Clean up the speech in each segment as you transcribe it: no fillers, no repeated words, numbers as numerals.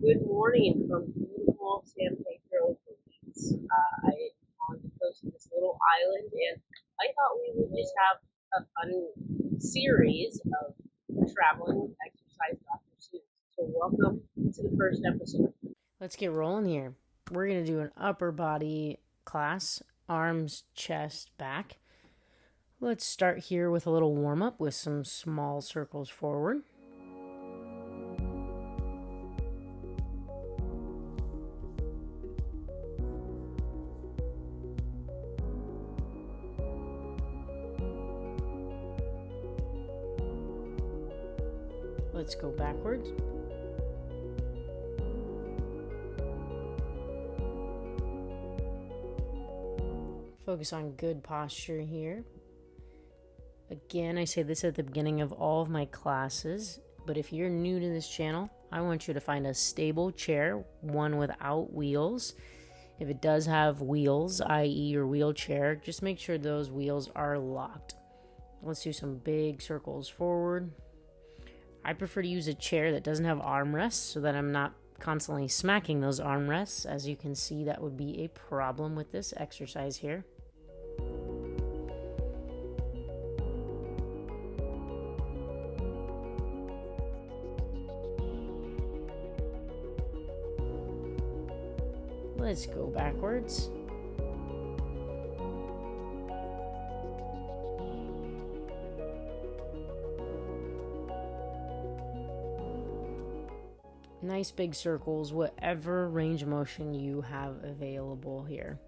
Good morning from beautiful San Pedro, Belize. I'm on the coast of this little island, and I thought we would just have a fun series of traveling with exercise Dr. Seuss. So, welcome to the first episode. Let's get rolling here. We're going to do an upper body class, arms, chest, back. Let's start here with a little warm up with some small circles forward. Let's go backwards. Focus on good posture here. Again, I say this at the beginning of all of my classes, but if you're new to this channel, I want you to find a stable chair, one without wheels. If it does have wheels, i.e. your wheelchair, just make sure those wheels are locked. Let's do some big circles forward. I prefer to use a chair that doesn't have armrests so that I'm not constantly smacking those armrests. As you can see, that would be a problem with this exercise here. Let's go backwards. Nice big circles, whatever range of motion you have available here.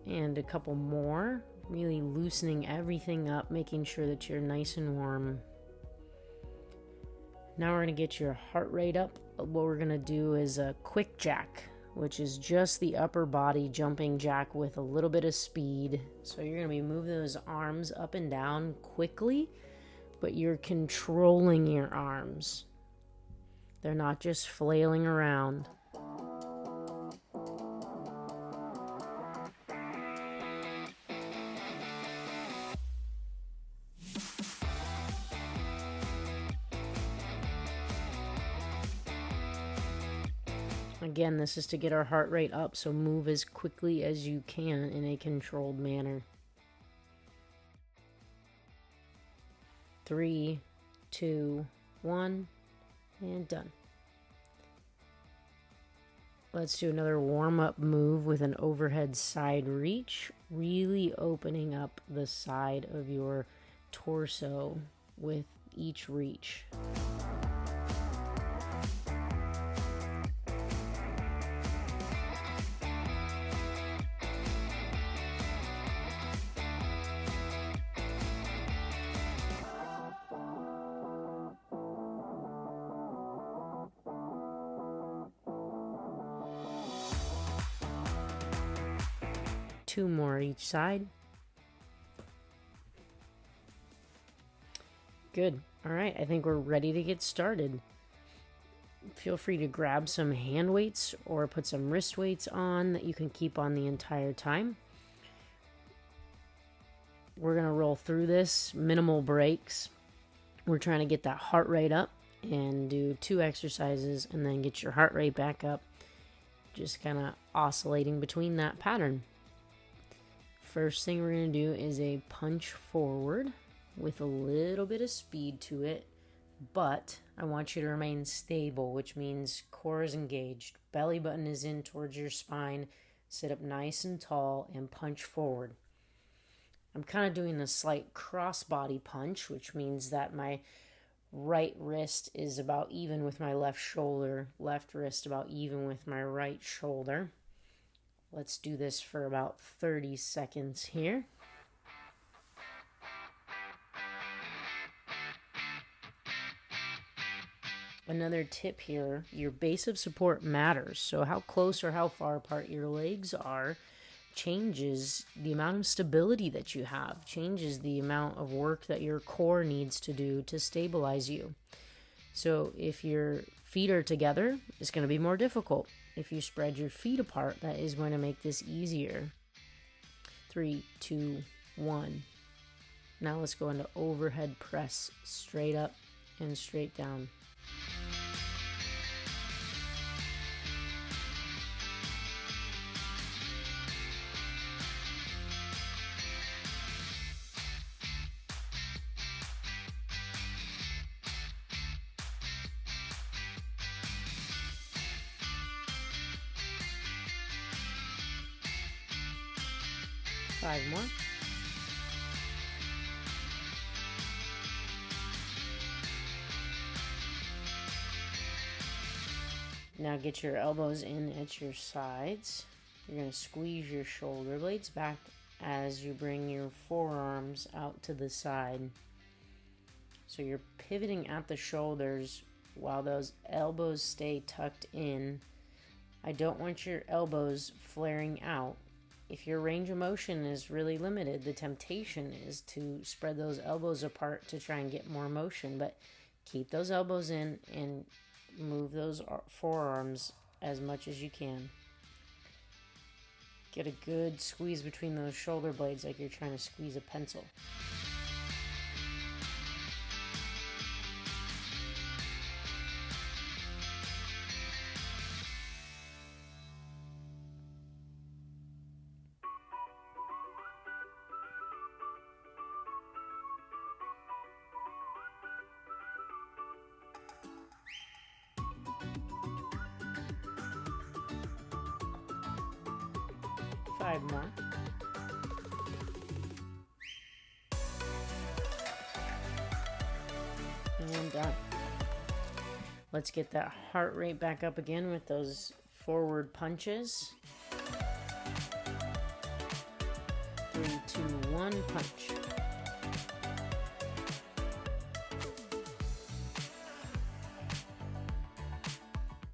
And a couple more, really loosening everything up, making sure that you're nice and warm. Now we're going to get your heart rate up. What we're going to do is a quick jack, which is just the upper body jumping jack with a little bit of speed. So you're going to be moving those arms up and down quickly, but you're controlling your arms. They're not just flailing around. Again, this is to get our heart rate up, so move as quickly as you can in a controlled manner. 3, 2, 1, and done. Let's do another warm-up move with an overhead side reach, really opening up the side of your torso with each reach. Two more each side. Good. All right, I think we're ready to get started. Feel free to grab some hand weights or put some wrist weights on that you can keep on the entire time. We're going to roll through this, minimal breaks. We're trying to get that heart rate up and do 2 exercises and then get your heart rate back up. Just kind of oscillating between that pattern. First thing we're going to do is a punch forward with a little bit of speed to it, but I want you to remain stable, which means core is engaged, belly button is in towards your spine, sit up nice and tall, and punch forward. I'm kind of doing a slight cross-body punch, which means that my right wrist is about even with my left shoulder, left wrist about even with my right shoulder. Let's do this for about 30 seconds here. Another tip here, your base of support matters. So how close or how far apart your legs are changes the amount of stability that you have, changes the amount of work that your core needs to do to stabilize you. So if your feet are together, it's going to be more difficult. If you spread your feet apart, that is going to make this easier. 3, 2, 1. Now let's go into overhead press, straight up and straight down. Five more. Now get your elbows in at your sides. You're going to squeeze your shoulder blades back as you bring your forearms out to the side. So you're pivoting at the shoulders while those elbows stay tucked in. I don't want your elbows flaring out. If your range of motion is really limited, the temptation is to spread those elbows apart to try and get more motion, but keep those elbows in and move those forearms as much as you can. Get a good squeeze between those shoulder blades like you're trying to squeeze a pencil. Five more. And done. Let's get that heart rate back up again with those forward punches. 3, 2, 1, punch.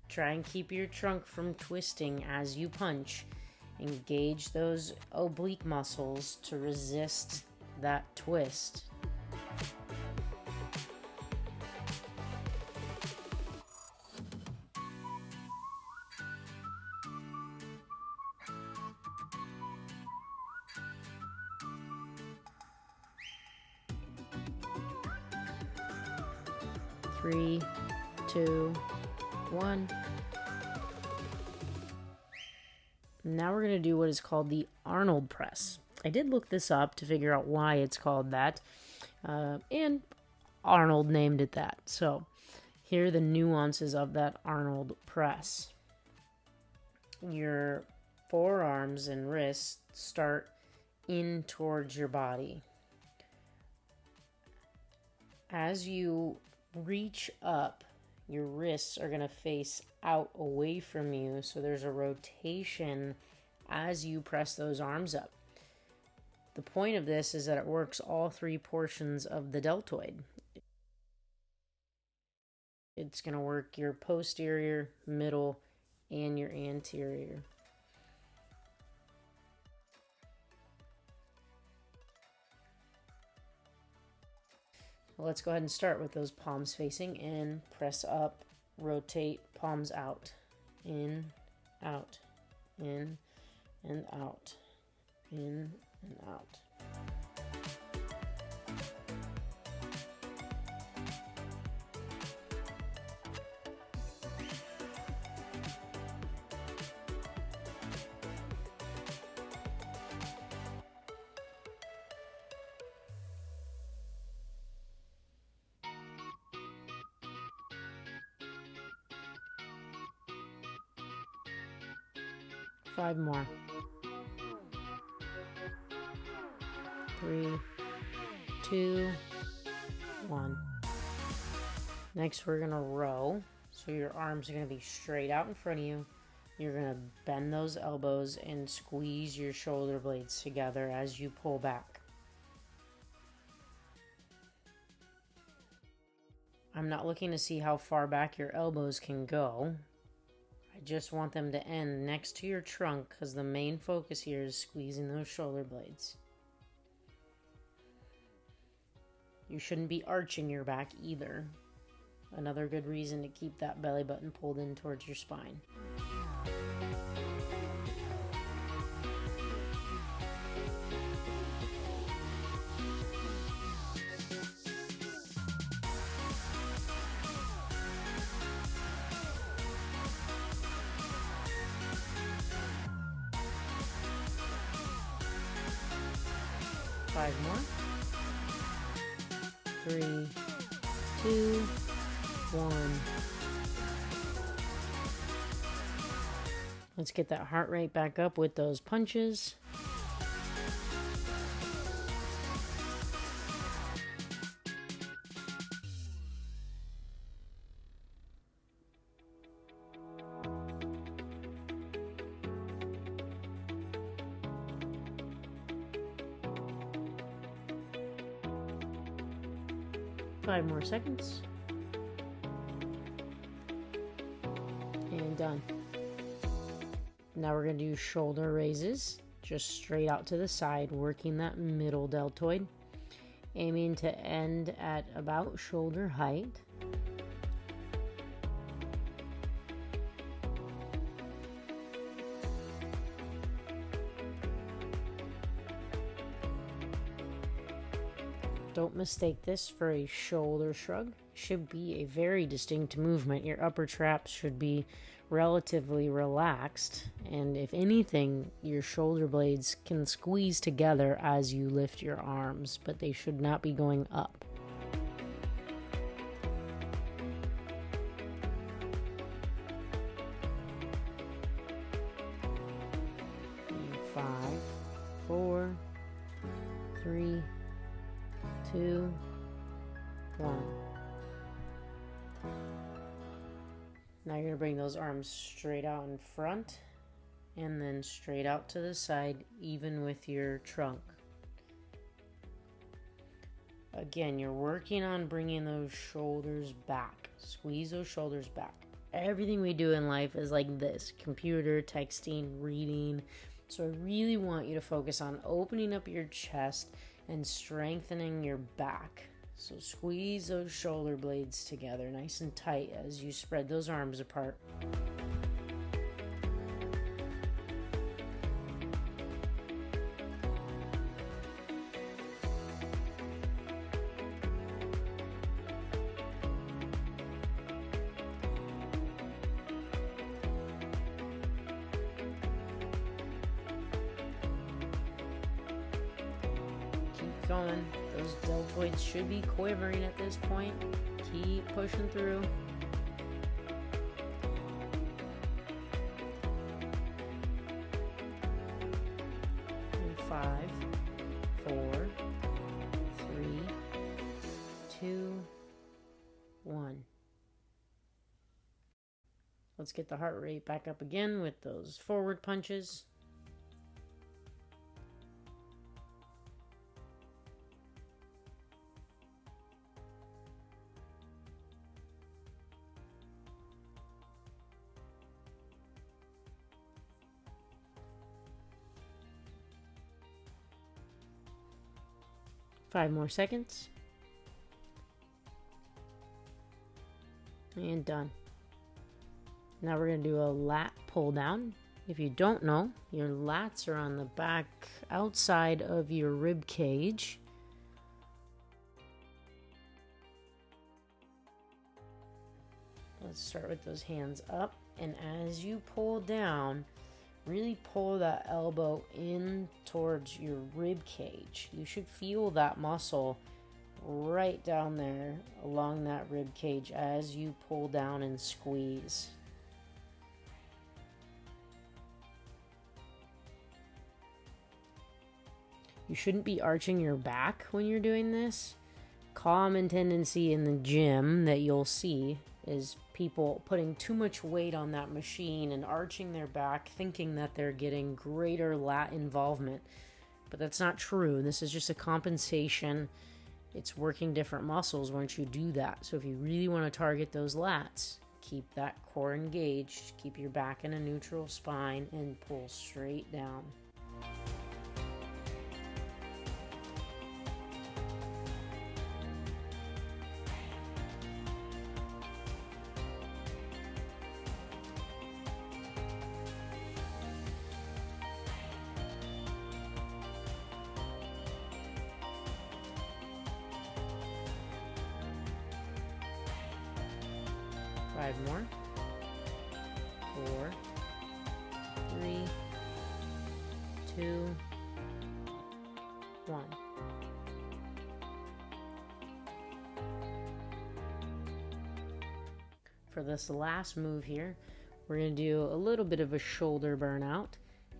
Try and keep your trunk from twisting as you punch. Engage those oblique muscles to resist that twist. Three, two, one. Now we're going to do what is called the Arnold press. I did look this up to figure out why it's called that, and Arnold named it that. So here are the nuances of that Arnold press. Your forearms and wrists start in towards your body. As you reach up, your wrists are going to face out away from you, so there's a rotation as you press those arms up. The point of this is that it works all three portions of the deltoid. It's going to work your posterior, middle, and your anterior. Let's go ahead and start with those palms facing in, press up, rotate, palms out, in, out, in, and out, in, and out. Five more. 3, 2, 1. Next, we're going to row. So your arms are going to be straight out in front of you. You're going to bend those elbows and squeeze your shoulder blades together as you pull back. I'm not looking to see how far back your elbows can go. I just want them to end next to your trunk because the main focus here is squeezing those shoulder blades. You shouldn't be arching your back either. Another good reason to keep that belly button pulled in towards your spine. 5 more. 3, 2, 1. Let's get that heart rate back up with those punches. Five more seconds. And done. Now we're going to do shoulder raises, just straight out to the side, working that middle deltoid, aiming to end at about shoulder height. Don't mistake this for a shoulder shrug. It should be a very distinct movement. Your upper traps should be relatively relaxed, and if anything, your shoulder blades can squeeze together as you lift your arms, but they should not be going up. And 5, 4, 3, 2, 1. Now you're going to bring those arms straight out in front and then straight out to the side, even with your trunk. Again, you're working on bringing those shoulders back. Squeeze those shoulders back. Everything we do in life is like this: computer, texting, reading. So I really want you to focus on opening up your chest and strengthening your back. So squeeze those shoulder blades together nice and tight as you spread those arms apart. Keep going. Those deltoids should be quivering at this point. Keep pushing through. And 5, 4, 3, 2, 1. Let's get the heart rate back up again with those forward punches. Five more seconds. And done. Now we're going to do a lat pull down. If you don't know, your lats are on the back outside of your rib cage. Let's start with those hands up, and as you pull down, really pull that elbow in towards your rib cage. You should feel that muscle right down there along that rib cage as you pull down and squeeze. You shouldn't be arching your back when you're doing this. Common tendency in the gym that you'll see is people putting too much weight on that machine and arching their back, thinking that they're getting greater lat involvement. But that's not true. This is just a compensation. It's working different muscles once you do that. So if you really want to target those lats, keep that core engaged, keep your back in a neutral spine, and pull straight down. Five more. 4, 3, 2, 1. For this last move here, we're going to do a little bit of a shoulder burnout.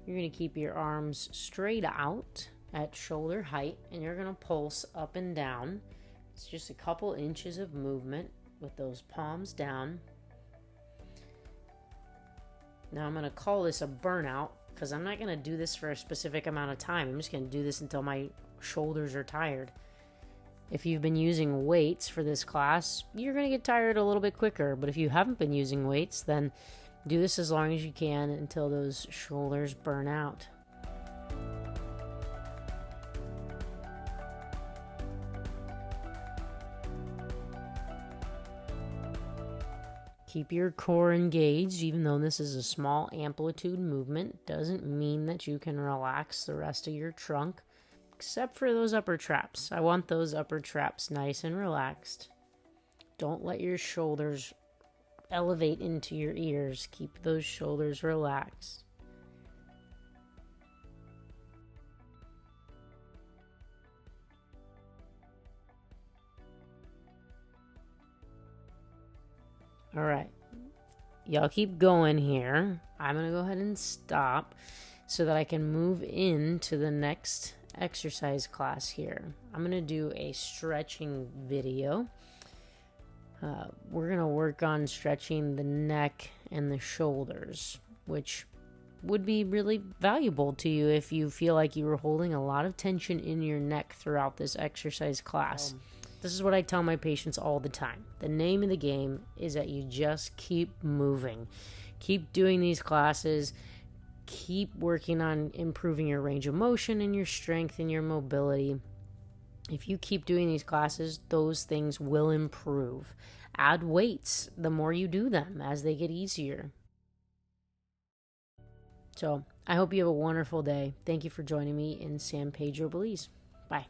You're going to keep your arms straight out at shoulder height, and you're going to pulse up and down. It's just a couple inches of movement with those palms down. Now I'm going to call this a burnout because I'm not going to do this for a specific amount of time. I'm just going to do this until my shoulders are tired. If you've been using weights for this class, you're going to get tired a little bit quicker. But if you haven't been using weights, then do this as long as you can until those shoulders burn out. Keep your core engaged. Even though this is a small amplitude movement, doesn't mean that you can relax the rest of your trunk, except for those upper traps. I want those upper traps nice and relaxed. Don't let your shoulders elevate into your ears. Keep those shoulders relaxed. All right, y'all keep going here. I'm gonna go ahead and stop so that I can move into the next exercise class here. I'm gonna do a stretching video. We're gonna work on stretching the neck and the shoulders, which would be really valuable to you if you feel like you were holding a lot of tension in your neck throughout this exercise class. This is what I tell my patients all the time. The name of the game is that you just keep moving. Keep doing these classes. Keep working on improving your range of motion and your strength and your mobility. If you keep doing these classes, those things will improve. Add weights the more you do them as they get easier. So I hope you have a wonderful day. Thank you for joining me in San Pedro, Belize. Bye.